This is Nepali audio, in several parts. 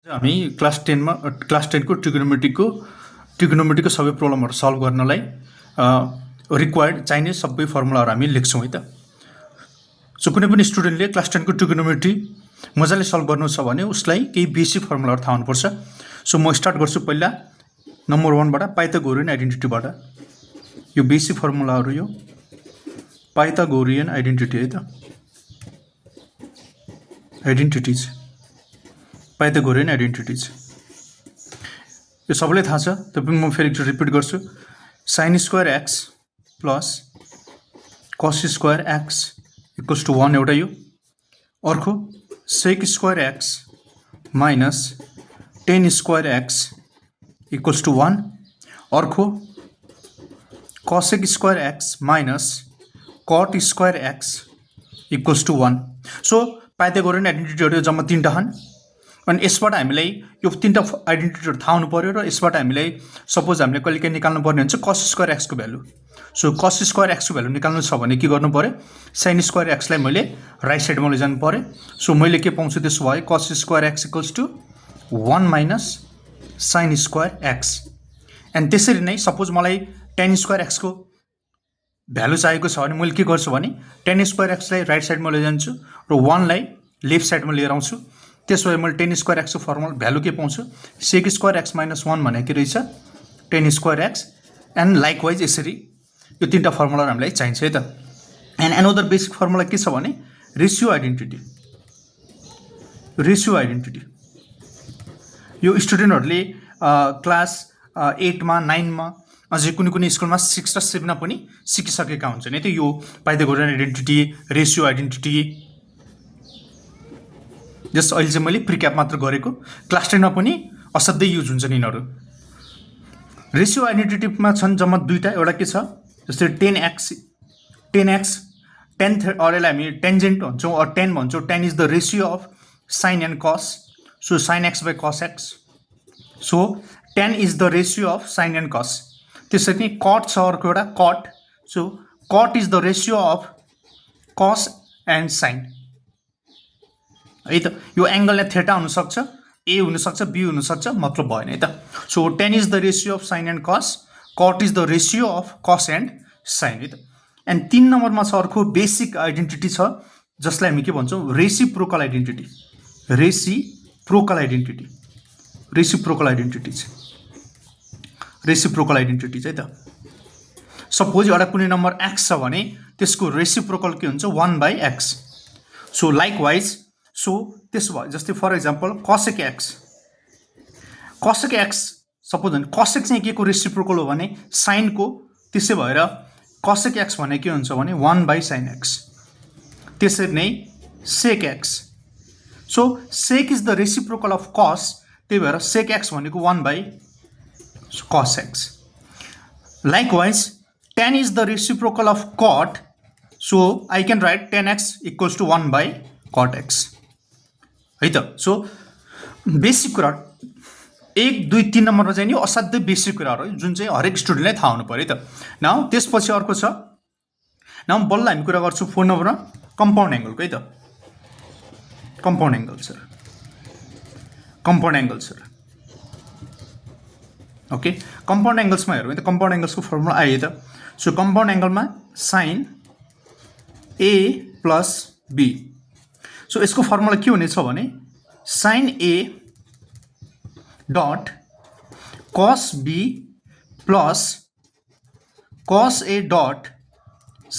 हामी क्लास 10 को ट्रिगोनोमेट्रीको सबै प्रब्लमहरु सल्भ गर्नलाई रिक्वायर्ड चाहिने सबै फर्मुलाहरु हामी लेख्छौं है त। सो कुनै पनि स्टुडेन्टले क्लास 10 को ट्रिगोनोमेट्री मजाले सल्भ गर्नु छ भने उसलाई केही बेसिक फर्मुलाहरु थाहा हुनुपर्छ। सो म स्टार्ट गर्छु पहिला नम्बर 1 बाट पाइथागोरियन आइडेन्टिटी बाट। यो बेसिक फर्मुलाहरु यो पाइथागोरियन आइडेन्टिटी है त। पाइथागोरियन आइडेन्टिटीज यो सबैलाई थाहा छ तपाईँ म फेरि एकचोटि रिपिट गर्छु। sin square x plus cos square x equals to 1 एउटा यो। अर्को sec square x minus tan square x equals to 1। अर्को cosec square x minus cot square x equals to 1। So Pythagorean आइडेन्टिटीहरु जम्मा 3 टा छन् अनि यसबाट हामीलाई यो 3 टा आइडेन्टिटीहरु थाहा हुनु पर्यो र यसबाट हामीलाई सपोज हामीले कहिले काहीँ निकाल्नु पर्ने हुन्छ cos स्क्वायर x को value. So cos square x को भ्यालु निकाल्नु छ भने के गर्नु पर्यो sin स्क्वायर x लाई मैले राइट साइडमा लैजानु पर्यो। सो मैले के पाउँछु त्यसो भए cos square x equals to 1 minus sin square x। And त्यसरी नै सपोज मलाई tan स्क्वायर x को भ्यालु चाहिएको छ भने मैले के गर्छु भने tan स्क्वायर x लाई राइट साइडमा लैजान्छु र 1 लाई लेफ्ट साइडमा लिएर आउँछु। त्यसो भए मैले tan स्क्वायर x को फर्मुला भ्यालु के पाउँछु sec स्क्वायर x माइनस 1 भनेको के रहेछ tan square x। And likewise यसरी यो 3 टा फर्मुला हामीलाई चाहिन्छ है त। एन्ड अनदर बेसिक फर्मुला के छ भने रेशियो आइडेन्टिटी। यो स्टुडेन्टहरुले क्लास 8 मा 9 मा अझै कुनै स्कुलमा 6 र 7 मा पनि सिकिसकेका हुन्छन् है त। यो Pythagorean identity ratio identity just अहिले चाहिँ मैले प्रिक्याप मात्र गरेको। क्लास 10 मा पनि असाध्यै युज हुन्छन् यिनीहरु। रेशियो आइडेन्टिटीमा छन् जम्मा 2 टा। एउटा के छ जस्तै 10x अरेलाई हामी टेन्जेन्ट भन्छौं अर 10 भन्छौं। 10 is the ratio of sin and cos। So sin x by cos x। So 10 is the ratio of sin and cos। त्यसरी नै cot छ अर्को एउटा cot। So cot is the ratio of cos and sin है त। यो एंगल नै थीटा हुन सक्छ, a हुन सक्छ, b हुन सक्छ, मतलब भएन है त। So 10 is the ratio of sin and cos, cot is the ratio of cos and sin है त। एन्ड 3 नम्बरमा छ अर्को बेसिक आइडेन्टिटी छ जसलाई हामी के भन्छौं रेसिप्रोकल आइडेन्टिटी है त। सपोज एउटा कुनै नम्बर x छ भने त्यसको रेसिप्रोकल के हुन्छ 1/x। सो लाइकवाइज सो त्यसो भयो जस्तै for example cosec x suppose cosec चाहिँ के को रेसिप्रोकल हो भने sin को। त्यसै भएर cosec x भने के हुन्छ भने 1/sin x। त्यसरी नै sec x। So sec is the reciprocal of cos, त्यही भएर sec x भनेको 1/cos x। Likewise tan is the reciprocal of cot, so I can write tan x equals to 1/cot x है त। सो बेसिक कुरा 1 2 3 नम्बरमा चाहिँ नि असाध्यै बेसिक कुराहरु जुन चाहिँ हरेक स्टुडेन्टलाई थाहा हुनु पर्यो त। नाउ त्यसपछि अर्को छ नाउ बल्ल हामी कुरा गर्छौं 4 नम्बरमा कम्पाउन्ड एंगलको है त। Compound angles okay. कम्पाउन्ड एंगल्समा हेरौँ त कम्पाउन्ड एंगल्सको फर्मुला आयो त। सो कम्पाउन्ड एंगलमा sin a plus b। So यसको फर्मुला के हुनेछ भने sin a dot cos b plus cos a dot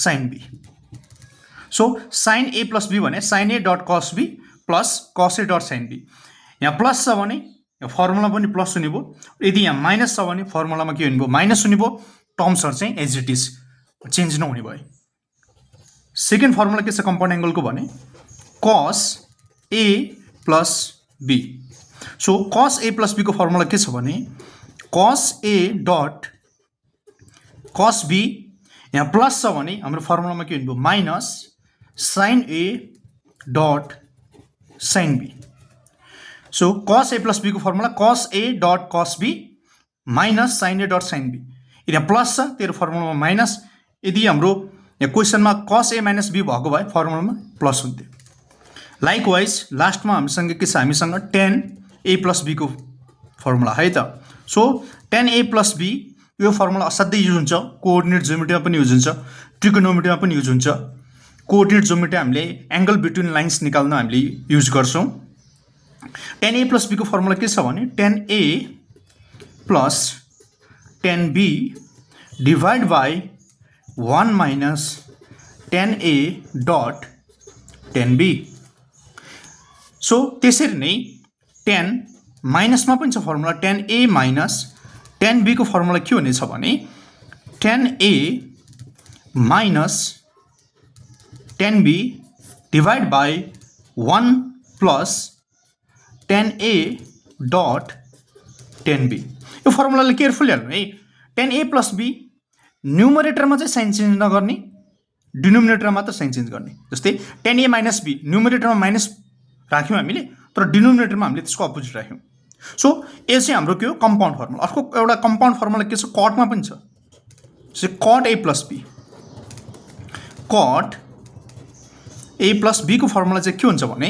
sin b। So sin a plus b भने sin a dot cos b plus cos a dot sin b। यहाँ प्लस छ भने फर्मुला पनि प्लस हुने भयो, यदि यहाँ माइनस छ भने फर्मुलामा के हुने भयो माइनस हुने भयो। टर्म्सहरु चाहिँ एज इट इज चेन्ज नहुने भयो। सेकेन्ड फर्मुला के छ कम्पाउन्ड एंगलको भने cos a plus b। So cos a plus b को फर्मुला के छ भने cos a dot cos b। यहाँ प्लस छ भने हाम्रो फर्मुलामा के हुने भयो minus sin a dot sin b। So cos a plus b को formula cos a dot cos b minus sin a dot sin b। यदि प्लस छ तेरो फर्मुलामा माइनस, यदि हाम्रो यहाँ क्वेशनमा cos a माइनस b भएको भए फर्मुलामा प्लस हुन्थ्यो। लाइकवाइज लास्टमा हामीसँग के छ हामीसँग tan ए प्लस बीको फर्मुला है त। So tan a plus B यो फर्मुला असाध्यै युज हुन्छ, कोअर्डिनेट ज्योमेट्रीमा पनि युज हुन्छ, ट्रिकोनोमेट्रीमा पनि युज हुन्छ। कोअर्डिनेट ज्योमेट्री हामीले एंगल बिट्विन लाइन्स निकाल्न हामीले युज गर्छौँ। tan a प्लस बीको फर्मुला के छ भने tan a प्लस tan b divide by 1 minus tan a dot tan b। So त्यसरी नै tan माइनसमा पनि छ formula tan a minus tan b को फर्मुला के हुनेछ भने tan a minus tan b divide by 1 plus tan a dot tan b। यो फर्मुलाले केयरफुली हेर्नु है, tan a प्लस b न्युमरेटरमा चाहिँ साइन चेन्ज नगर्ने, डिनोमिनेटरमा मात्र साइन चेन्ज गर्ने। जस्तै tan a माइनस b न्युमरेटरमा माइनस राख्यौँ हामीले, तर डिनोमिनेटरमा हामीले त्यसको अपोजिट राख्यौँ। सो यो चाहिँ हाम्रो के हो कम्पाउन्ड फर्मुला। अर्को एउटा कम्पाउन्ड फर्मुला के छ कटमा पनि छ, जस्तै cut a plus b। Cut a plus b को फर्मुला चाहिँ के हुन्छ भने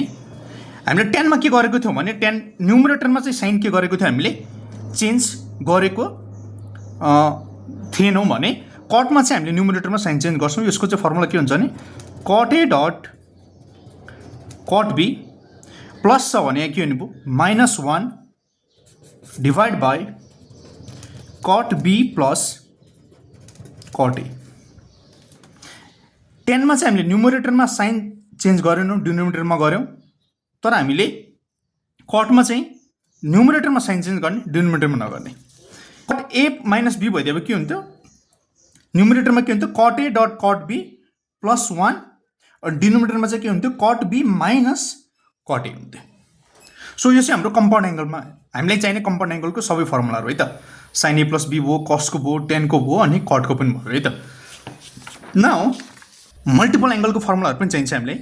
हामीले टेनमा के गरेको थियौँ भने टेन न्युमरेटरमा चाहिँ साइन के गरेको थियो हामीले चेन्ज गरेको थिएनौँ भने कटमा चाहिँ हामीले न्युमरेटरमा साइन चेन्ज गर्छौँ। यसको चाहिँ फर्मुला के हुन्छ भने cut a dot cut b plus छ भने के हुने भयो minus 1 divide by cut b plus cut a। टेनमा चाहिँ हामीले न्युमरेटरमा साइन चेन्ज गरेनौँ, डिनोमिनेटरमा गऱ्यौँ, तर हामीले कटमा चाहिँ न्युमरेटरमा साइन चेन्ज गर्ने, डिनोमिनेटरमा नगर्ने। कट a माइनस b भइदियो के हुन्थ्यो न्युमरेटरमा के हुन्थ्यो cut a dot cut b plus 1, और डिनोमिनेटरमा चाहिँ के हुन्थ्यो cut b minus cut a हुन्थ्यो। सो यो चाहिँ हाम्रो कम्पाउन्ड एंगलमा हामीलाई चाहिने कम्पाउन्ड एंगलको सबै फर्मुलाहरू है त। साइन a प्लस b भयो, कस्को भयो, टेनको भयो, अनि कटको पनि भयो है त। नाउ मल्टिपल एंगलको फर्मुलाहरू पनि चाहिन्छ हामीलाई।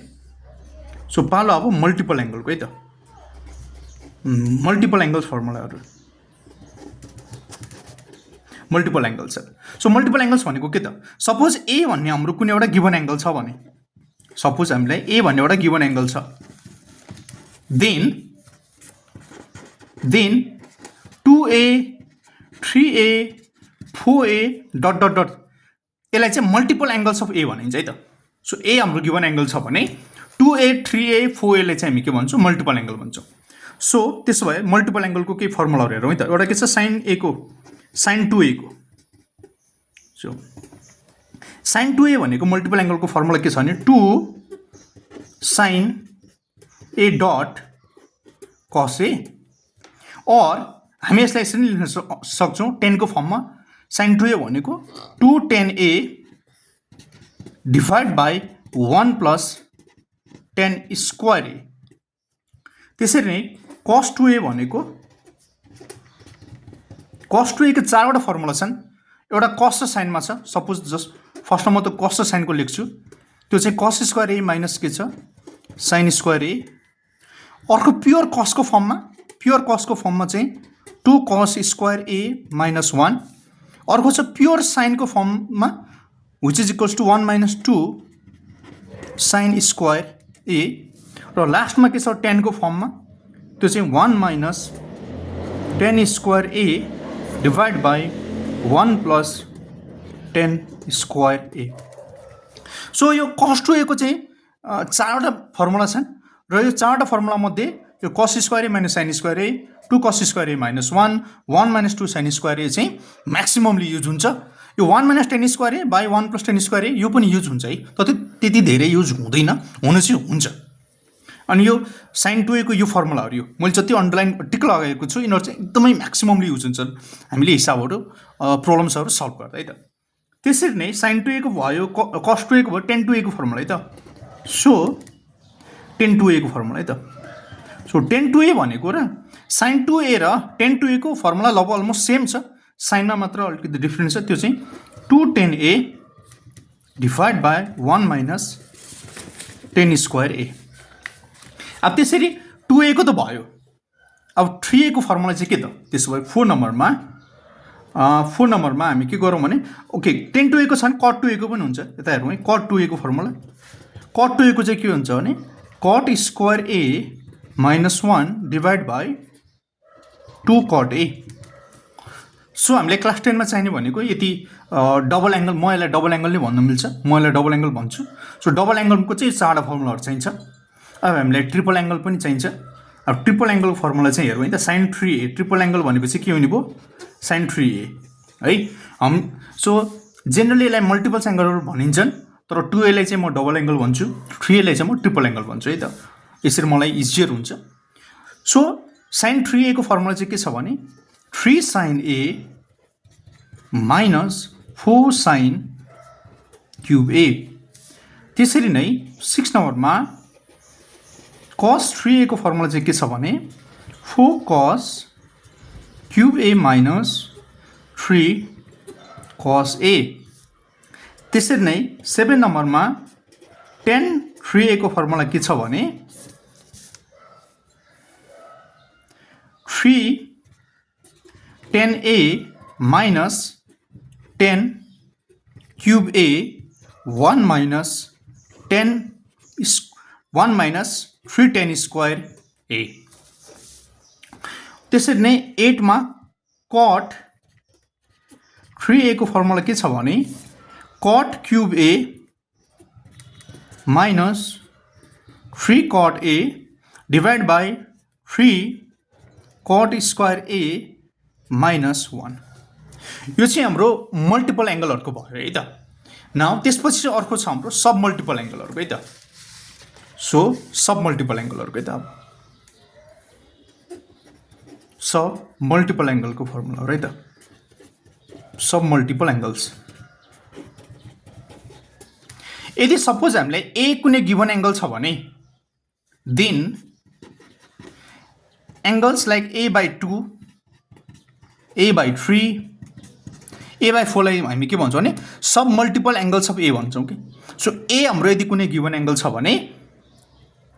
सो पालो अब मल्टिपल एंगलको है त, मल्टिपल एंगल्स फर्मुलाहरू, multiple angles. So multiple angles भनेको के त, सपोज a भन्ने हाम्रो कुनै एउटा गिवन एंगल छ भने, सपोज हामीलाई a भन्ने एउटा गिवन एंगल छ, then 2a 3a 4a dot dot dot यसलाई चाहिँ मल्टिपल एंगल्स अफ a भनिन्छ है त। सो a हाम्रो गिवन एंगल छ भने 2a 3a 4a लाई चाहिँ हामी के भन्छौँ मल्टिपल एंगल भन्छौँ। सो त्यसो भए मल्टिपल एंगलको केही फर्मुलाहरू हेरौँ है त। एउटा के छ साइन a को, साइन 2a को। सो साइन 2a भनेको मल्टिपल एंगलको फर्मुला के छ भने 2 साइन a डट कस a, और हामी यसलाई यसरी लेख्न सक्छौँ 10 को फर्ममा, साइन 2a भनेको 2 tan a divide by 1 plus 10 square a। त्यसरी नै कस 2a भनेको, कस 2a को चारवटा फर्मुला छन्। एउटा कस र साइनमा छ, सपोज जस्ट फर्स्टमा म त कस र साइनको लेख्छु, त्यो चाहिँ कस स्क्वायर a माइनस के छ साइन स्क्वायर a। अर्को प्योर कसको फर्ममा, प्योर कसको फर्ममा चाहिँ 2 कस स्क्वायर a माइनस 1। अर्को छ प्योर साइनको फर्ममा which is equals to 1 minus 2 sine square a। र लास्टमा के छ 10 को फर्ममा, त्यो चाहिँ 1 minus 10 square a divide by 1 plus 10 square a। So यो कस 2a को चाहिँ चारवटा फर्मुला छन्, र यो चारवटा फर्मुला मध्ये यो cos square a minus sign square a, 2 cos square a minus 1, 1 minus 2 sine square a चाहिँ म्याक्सिममली युज हुन्छ। यो 1 minus 10 square a by 1 plus 10 square a यो पनि युज हुन्छ है, तर त्यति धेरै युज हुँदैन, हुन चाहिँ हुन्छ। अनि यो साइन 2a को यो फर्मुलाहरू, यो मैले जति अन्डरलाइन टिक लगाएको छु, यिनीहरू चाहिँ एकदमै म्याक्सिममली युज हुन्छन् हामीले हिसाबहरू प्रब्लम्सहरू सल्भ गर्दा है त। त्यसरी नै साइन 2a को भयो, कस 2a को भयो, टेन 2a को फर्मुला है त। सो टेन 2a को फर्मुला है त। सो टेन 2a भनेको र साइन 2a र टेन 2a को फर्मुला लगभग अलमोस्ट सेम छ, साइनमा मात्र अलिकति डिफ्रेन्स छ। त्यो चाहिँ 2 10a divide by 1 minus 10 square a। अब त्यसरी 2a को त भयो, अब 3a को फर्मुला चाहिँ के त, त्यसो भए 4 नम्बरमा हामी के गरौँ भने ओके 10 2a को छ भने कट 2a को पनि हुन्छ। यता हेरौँ है, कट 2a को फर्मुला, कट 2a को चाहिँ के हुन्छ भने cut square a minus 1 divide by 2 cot A। So हामीले क्लास 10 मा चाहिने भनेको यति डबल एंगल, म यसलाई डबल एंगल नै भन्न मिल्छ, म यसलाई डबल एंगल भन्छु। सो डबल एंगलको चाहिँ 4 फर्मुलाहरु चाहिन्छ। अब हामीलाई ट्रिपल एंगल पनि चाहिन्छ। अब ट्रिपल एंगलको फर्मुला चाहिँ हेरौँ है त। sin 3a ट्रिपल एंगल भनेपछि के हुने भयो, sin 3a है। सो जेनरली यसलाई मल्टिपल्स एंगलहरु भनिन्छन्, तर 2a लाई चाहिँ म डबल एंगल भन्छु, 3a लाई चाहिँ म ट्रिपल एंगल भन्छु है त। यसरी मलाई इजियर हुन्छ। सो sin 3a को फर्मुला चाहिँ के छ भने 3 sin a minus 4 sin cube a। त्यसरी नै 6 नम्बरमा cos 3a को फर्मुला चाहिँ के छ भने 4 cos cube a minus 3 cos a। त्यसरी नै 7 नम्बरमा tan 3a को फर्मुला के छ भने 3 tan a minus tan cube a 1 minus 3 tan square a। त्यसरी नै 8 मा cot 3a को फर्मुला के छ भने cot cube a minus 3 cot a divided by 3 cot square a minus 1। यो चाहिँ हाम्रो मल्टिपल एंगलहरुको भयो है त। नाउ त्यसपछि चाहिँ अर्को छ हाम्रो सब मल्टिपल एंगलहरुको है त। सो सब मल्टिपल एंगलहरुको है त। अब सब मल्टिपल एंगलको फर्मुला है त। सब मल्टिपल एंगल्स यदि सपोज हामीलाई a कुनै गिवन एंगल छ भने then angles like a/2 a/3 a/4 लाई हामी के भन्छौं भने सब मल्टिपल एंगल्स अफ a भन्छौं कि। सो a हाम्रो यदि कुनै गिवन एंगल छ भने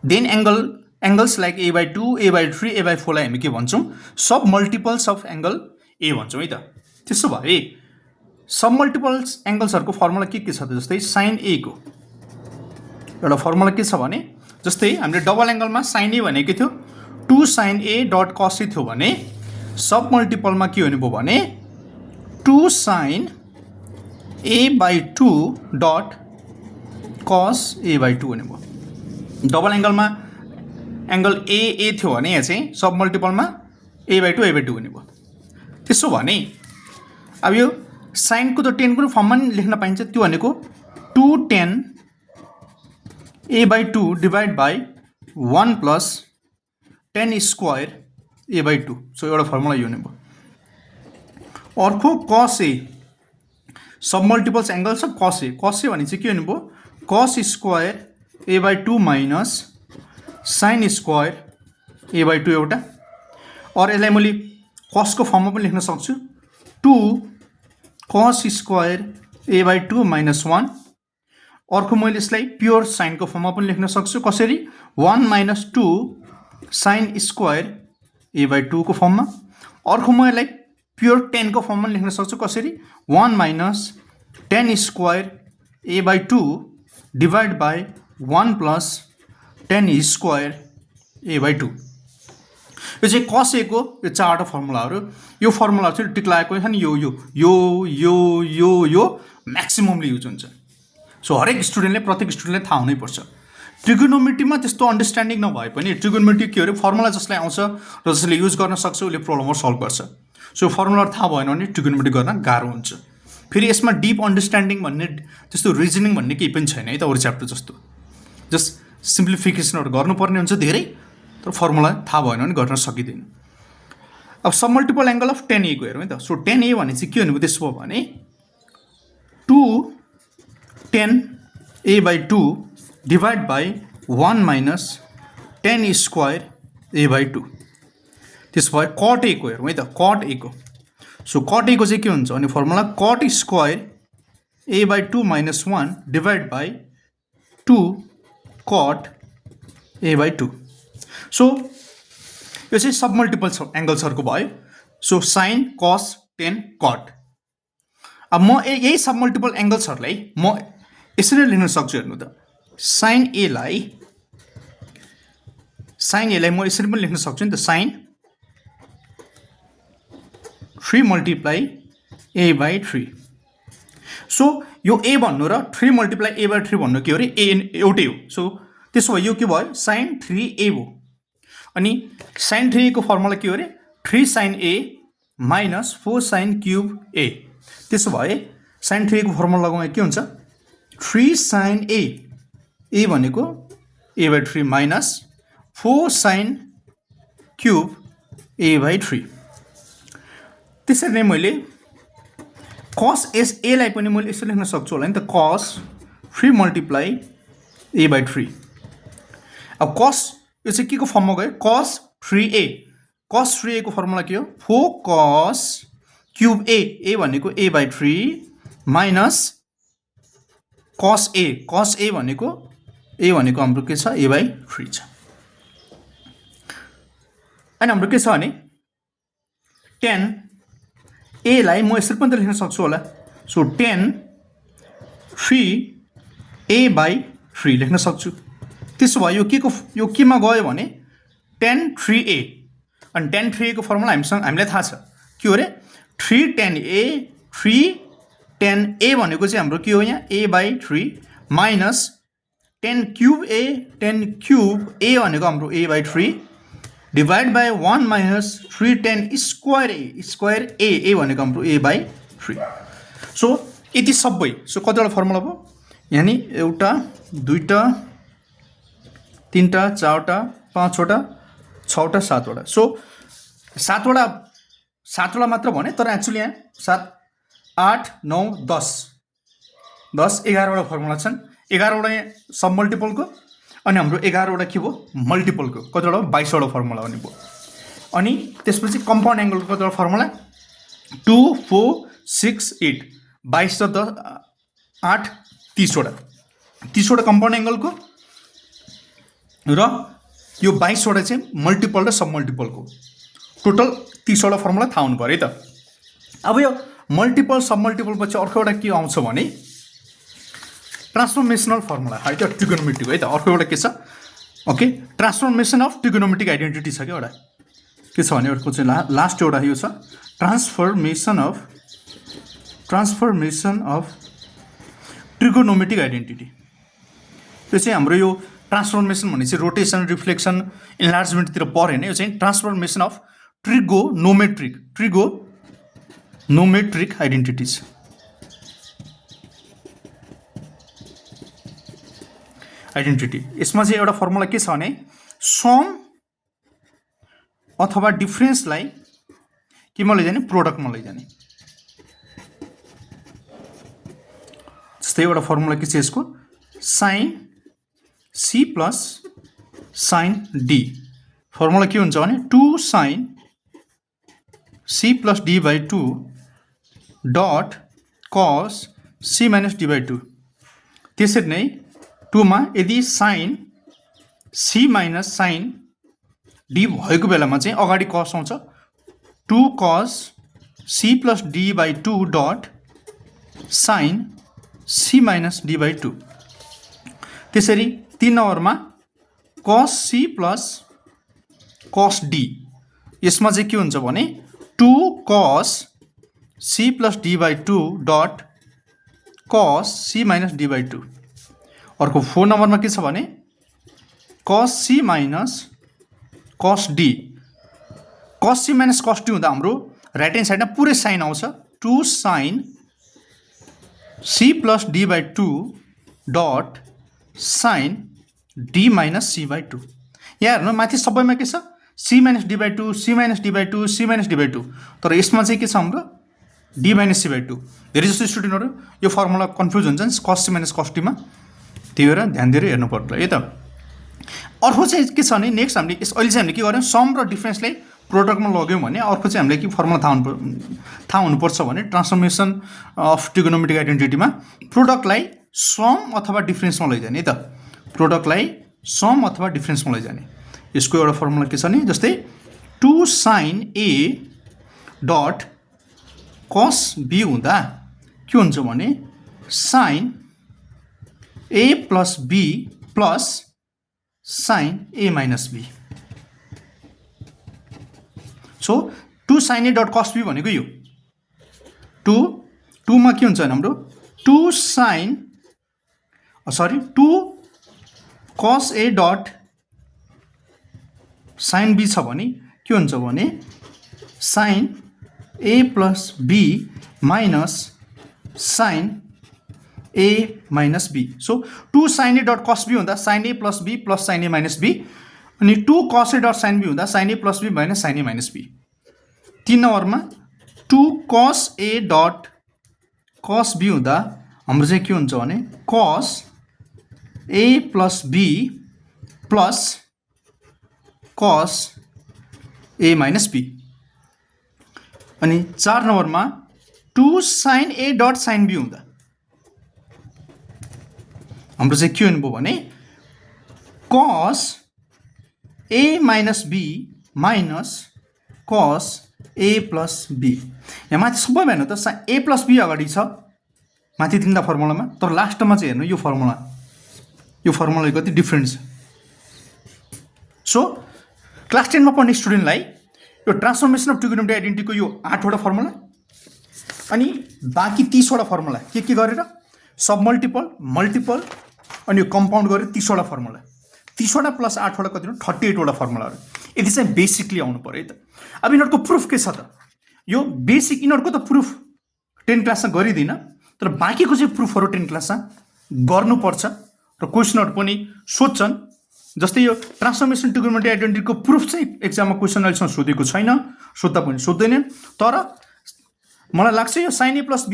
then angles like a/2 a/3 a/4 लाई हामी के भन्छौं सब मल्टिपल्स अफ एंगल a भन्छौं है त। त्यसो भए सब मल्टिपल्स एंगल्सहरुको फर्मुला के छ त, जस्तै sin a को एउटा फर्मुला के छ भने जस्तै हामीले डबल एंगलमा sin a भनेको थियो 2 sin a dot cos a थियो भने सब मल्टिपलमा के हुने भयो भने 2 sin a/2 dot cos a/2 हुने भयो। डबल एंगलमा एंगल a थियो भने यहाँ चाहिँ सब मल्टिपलमा a/2 हुने भयो। त्यसो भने अब यो sin को त 10 को फर्ममा नि लेख्न पाइन्छ, त्यो भनेको 2 tan a/2 divide by 1 plus tan square a/2। So एउटा फर्मुला यो हुने भयो। अर्को cos a sub multiples angles of cos a भने चाहिँ के हुने भयो cos square a/2 minus sin square a/2 एउटा। और यसलाई मैले cos को फर्ममा पनि लेख्न सक्छु 2 cos स्क्वायर a/2 माइनस 1। अर्को मैले यसलाई प्योर sin को फर्ममा पनि लेख्न सक्छु कसरी 1 माइनस 2 sin स्क्वायर a/2 को फर्ममा। अर्को म यसलाई प्योर tan को फर्ममा लेख्न सक्छु कसरी 1 minus tan square a/2 divide by 1 plus tan square a/2। यो चाहिँ cos a को यो चारवटा फर्मुलाहरु, यो फर्मुला चाहिँ टिक लागेको छ नि, यो यो यो यो यो यो म्याक्सिममली युज हुन्छ। सो हरेक स्टुडेन्टले प्रत्येक स्टुडेन्टले थाहा हुनै पर्छ। ट्रिगोनोमेट्रीमा त्यस्तो अन्डरस्ट्यान्डिङ नभए पनि ट्रिगोनोमेट्री के हो फर्मुला जसलाई आउँछ र जसले युज गर्न सक्छ उसले प्रब्लमहरु सल्भ गर्छ। सो फर्मुला थाहा भएन भने ट्रिगोनोमेट्री गर्न गाह्रो हुन्छ। फेरि यसमा डीप अन्डरस्ट्यान्डिङ भन्ने त्यस्तो रिजनिङ भन्ने केही पनि छैन है त अरु च्याप्टर जस्तो। जस्ट सिम्प्लिफिकेसनहरु गर्नुपर्ने हुन्छ धेरै, तर फर्मुला थाहा भएन भने गर्न सकिदैन। अब sub multiple angle of tan a को हेरौँ है त। सो tan a भने चाहिँ के हुने भयो त्यसो भने 2 tan a/2 divide by 1 minus tan square a/2। त्यसो भए cot a को हेरौँ है त। cot a को सो cot a को चाहिँ के हुन्छ भने formula cot square a/2 minus 1 divide by 2 cot a/2। So यो चाहिँ सब मल्टिपल एंगल्सहरुको भयो। So sin cos tan cot। अब म यही सब मल्टिपल एंगल्सहरुलाई म यसरी लेख्न सक्छु हेर्नु त। sin a लाई म यसरी पनि लेख्न सक्छु नि त। sin 3 multiply a by 3. So यो a भन्नु र 3 मल्टिप्लाई a बाई 3 भन्नु के हो अरे a एउटै हो. सो त्यसो भए यो के भयो sin 3a हो. अनि sin 3a को फर्मुला के हो अरे 3 sin a minus 4 sin cube a. त्यसो भए sin 3a को फर्मुला लगाउँदा के हुन्छ 3 sin a भनेको a by 3 minus 4 sin cube a by 3. त्यसरी नै मैले cos a लाई पनि मैले यसरी लेख्न सक्छु होला नि त cos 3 मल्टिप्लाई a बाई 3. अब cos यो चाहिँ के को फर्ममा गयो cos 3a को फर्मुला के हो 4 cos क्युब a भनेको a by 3 minus cos a भनेको हाम्रो के छ a बाई 3 छ. अनि हाम्रो के छ भने tan a लाई म यसरी पनि त लेख्न सक्छु होला. सो tan 3a बाई 3 लेख्न सक्छु. त्यसो भए यो केमा गयो भने tan 3a. अनि tan 3a को फर्मुला हामीलाई थाहा छ के हो अरे 3 tan a भनेको चाहिँ हाम्रो के हो यहाँ a by 3 minus tan cube a भनेको हाम्रो a by 3 divide by 1 minus 3 tan square a भनेको हाम्रो a बाई 3. सो यति सबै. सो कतिवटा फर्मुला भयो यानि एउटा दुईवटा तीनवटा चारवटा पाँचवटा छवटा सातवटा. सो सातवटा मात्र भने तर एक्चुअली यहाँ 7 8 9 10 11वटा फर्मुला छन्. 11वटा यहाँ सब मल्टिपलको अनि हाम्रो 11वटा के भयो मल्टिपलको कतिवटा 22वटा फर्मुला पनि भयो. अनि त्यसपछि कम्पाउन्ड एङ्गलको कतिवटा फर्मुला 2 4 6 8 22 र 10 8 30वटा कम्पाउन्ड एङ्गलको र यो 22वटा चाहिँ मल्टिपल र सब मल्टिपलको टोटल 30वटा फर्मुला थाहा हुनु पऱ्यो है त. अब यो मल्टिपल सब मल्टिपल पछि अर्को एउटा के आउँछ भने ट्रान्सफर्मेसनल फर्मुला है त ट्रिगोनोमेट्रिक है त. अर्को एउटा के छ okay transformation of trigonometric identity छ क्या एउटा के छ भने अर्को चाहिँ लास्ट एउटा यो छ ट्रान्सफर्मेसन अफ ट्रिगोनोमेट्रिक आइडेन्टिटी. त्यो चाहिँ हाम्रो यो ट्रान्सफर्मेसन भने चाहिँ रोटेसन रिफ्लेक्सन इन्लार्जमेन्टतिर पऱ्यो होइन. यो चाहिँ ट्रान्सफर्मेसन अफ ट्रिगोनोमेट्रिक आइडेन्टिटिज. यसमा चाहिँ एउटा फर्मुला के छ भने सम अथवा डिफरेन्सलाई केमा लैजाने प्रोडक्टमा लैजाने. जस्तै एउटा फर्मुला के छ यसको sine c plus sine d. Formula के हुन्छ भने 2 sine c plus d by 2 dot cos c minus d by 2. त्यसरी नै 2 मा यदि sine c minus sine d भएको बेलामा चाहिँ अगाडि कस आउँछ 2 cos c plus d by 2 dot sine c minus d by 2. त्यसरी 3 नम्बरमा कस c प्लस कस d. यसमा चाहिँ के हुन्छ भने 2 cos c plus d by 2 dot cos c minus d by 2. अर्को 4 नम्बरमा के छ भने कस c माइनस कस d. कस c माइनस कस d हुँदा हाम्रो राइट ह्यान्ड साइडमा पुरै साइन आउँछ 2 sine c plus d by 2 dot sine d minus c by 2. यहाँ हेर्नु माथि सबैमा के छ c minus d by 2 c minus d by 2 c minus d by 2. तर यसमा चाहिँ के छ हाम्रो d माइनस c बाई 2. धेरै जस्तो स्टुडेन्टहरू यो फर्मुला कन्फ्युज हुन्छन् कस c माइनस कस डीमा. त्यही भएर ध्यान दिएर हेर्नु पर्छ है त. अर्को चाहिँ के छ भने नेक्स्ट हामीले अहिले चाहिँ हामीले के गर्यौँ सम र डिफरेन्सलाई प्रोडक्टमा लग्यौँ भने अर्को चाहिँ हामीले के फर्मुला थाहा हुनुपर्छ भने ट्रान्सफर्मेसन अफ ट्रिगोनोमेट्रिक आइडेन्टिटीमा प्रोडक्टलाई सम अथवा डिफरेन्समा लैजाने है त. प्रोडक्टलाई सम अथवा डिफरेन्समा लैजाने. यसको एउटा फर्मुला के छ भने जस्तै 2 sine a dot cos b हुँदा के हुन्छ भने sine a plus b plus sine a minus b. So 2 sine a dot cos b भनेको यो टूमा के हुन्छ हाम्रो 2 cos A dot sin B छ भने के हुन्छ भने sin A plus B minus sin A minus B. So 2 sin A dot cos B हुँदा sin A plus B plus sin A minus B अनि 2 cos A dot sin B हुँदा sin A plus B minus sin A minus B. 3 नम्बरमा 2 cos A dot cos B हुँदा हाम्रो चाहिँ के हुन्छ भने cos A plus B plus cos A minus B. अनि 4 नम्बरमा 2 sin A dot sin B हुँदा हाम्रो चाहिँ के हुनुभयो भने cos A minus B minus cos A plus B. यहाँ माथि सबैमा हेर्नु त A प्लस B अगाडि छ माथि तिनवटा फर्मुलामा, तर लास्टमा चाहिँ हेर्नु यो फर्मुला कति डिफ्रेन्ट छ. सो क्लास 10 मा पढ्ने स्टुडेन्टलाई यो ट्रान्सफर्मेसन अफ ट्रिगोनोमेट्रिक आइडेन्टिटीको यो 8 वटा फर्मुला अनि बाँकी 30 वटा फर्मुला के गरेर सब मल्टिपल अनि यो कम्पाउन्ड गरेर 30 वटा फर्मुला, 30 वटा प्लस 8 वटा कति 38 वटा फर्मुलाहरू. यति चाहिँ बेसिकली आउनु पर्यो है त. अब यिनीहरूको प्रुफ के छ त? यो बेसिक यिनीहरूको त प्रुफ 10 क्लासमा गरिदिन, तर बाँकीको चाहिँ प्रुफहरू 10 क्लासमा गर्नुपर्छ र क्वेसनहरू पनि सोध्छन्. जस्तै यो ट्रान्सफर्मेसन ट्रिगोनोमेट्रिक आइडेन्टिटीको प्रुफ चाहिँ एक्जाममा क्वेसन अहिलेसम्म सोधेको छैन, सोद्धा पनि सोध्दैनन्. तर मलाई लाग्छ यो sin A प्लस B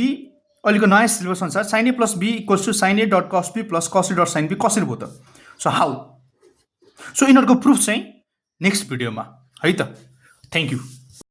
अहिलेको नयाँ सिलेबस अनुसार sin A plus B equals to sin A dot cos B plus cos A dot sin B कसरी भयो त? So how? सो यिनीहरूको प्रुफ चाहिँ नेक्स्ट भिडियोमा है त. Thank you.